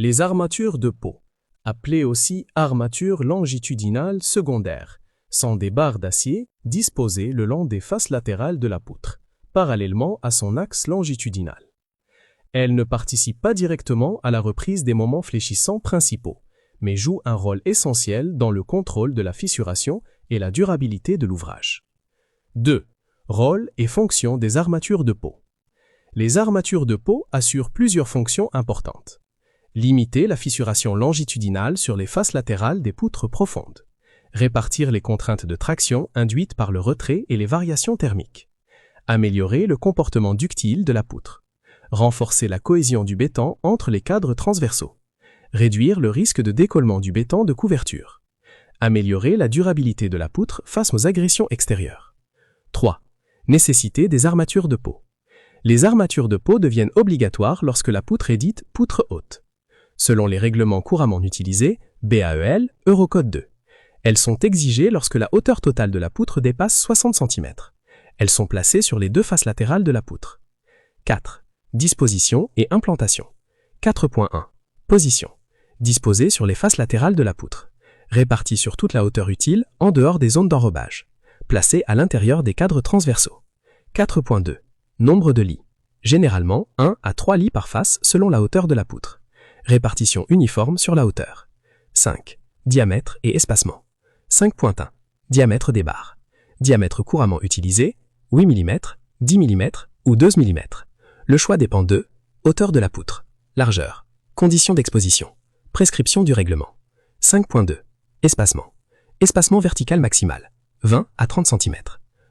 Les armatures de peau, appelées aussi armatures longitudinales secondaires, sont des barres d'acier disposées le long des faces latérales de la poutre, parallèlement à son axe longitudinal. Elles ne participent pas directement à la reprise des moments fléchissants principaux, mais jouent un rôle essentiel dans le contrôle de la fissuration et la durabilité de l'ouvrage. 2. Rôle et fonction des armatures de peau. Les armatures de peau assurent plusieurs fonctions importantes. Limiter la fissuration longitudinale sur les faces latérales des poutres profondes. Répartir les contraintes de traction induites par le retrait et les variations thermiques. Améliorer le comportement ductile de la poutre. Renforcer la cohésion du béton entre les cadres transversaux. Réduire le risque de décollement du béton de couverture. Améliorer la durabilité de la poutre face aux agressions extérieures. 3. Nécessité des armatures de peau. Les armatures de peau deviennent obligatoires lorsque la poutre est dite poutre haute. Selon les règlements couramment utilisés, BAEL, Eurocode 2. Elles sont exigées lorsque la hauteur totale de la poutre dépasse 60 cm. Elles sont placées sur les deux faces latérales de la poutre. 4. Disposition et implantation. 4.1. Position. Disposée sur les faces latérales de la poutre. Répartie sur toute la hauteur utile, en dehors des zones d'enrobage. Placée à l'intérieur des cadres transversaux. 4.2. Nombre de lits. Généralement, 1 à 3 lits par face selon la hauteur de la poutre. Répartition uniforme sur la hauteur. 5. Diamètre et espacement. 5.1. Diamètre des barres. Diamètre couramment utilisé, 8 mm, 10 mm ou 12 mm. Le choix dépend de hauteur de la poutre, largeur, conditions d'exposition, prescription du règlement. 5.2. Espacement. Espacement vertical maximal, 20 à 30 cm.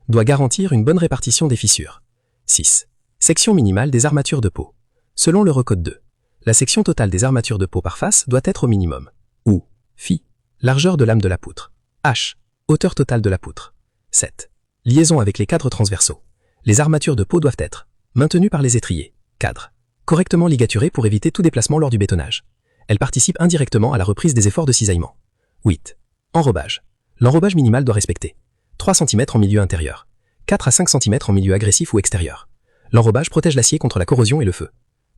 Doit garantir une bonne répartition des fissures. 6. Section minimale des armatures de peau. Selon l'Eurocode 2, la section totale des armatures de peau par face doit être au minimum. Ou, phi, largeur de lame de la poutre. H, hauteur totale de la poutre. 7. Liaison avec les cadres transversaux. Les armatures de peau doivent être maintenues par les étriers, cadres, correctement ligaturées pour éviter tout déplacement lors du bétonnage. Elles participent indirectement à la reprise des efforts de cisaillement. 8. Enrobage. L'enrobage minimal doit respecter 3 cm en milieu intérieur, 4 à 5 cm en milieu agressif ou extérieur. L'enrobage protège l'acier contre la corrosion et le feu.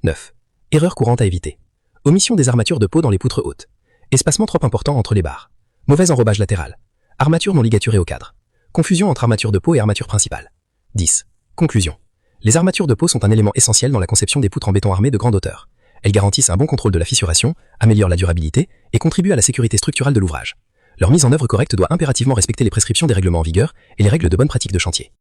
9. Erreur courante à éviter. Omission des armatures de peau dans les poutres hautes. Espacement trop important entre les barres. Mauvais enrobage latéral. Armature non ligaturée au cadre. Confusion entre armature de peau et armature principale. 10. Conclusion. Les armatures de peau sont un élément essentiel dans la conception des poutres en béton armé de grande hauteur. Elles garantissent un bon contrôle de la fissuration, améliorent la durabilité et contribuent à la sécurité structurale de l'ouvrage. Leur mise en œuvre correcte doit impérativement respecter les prescriptions des règlements en vigueur et les règles de bonne pratique de chantier.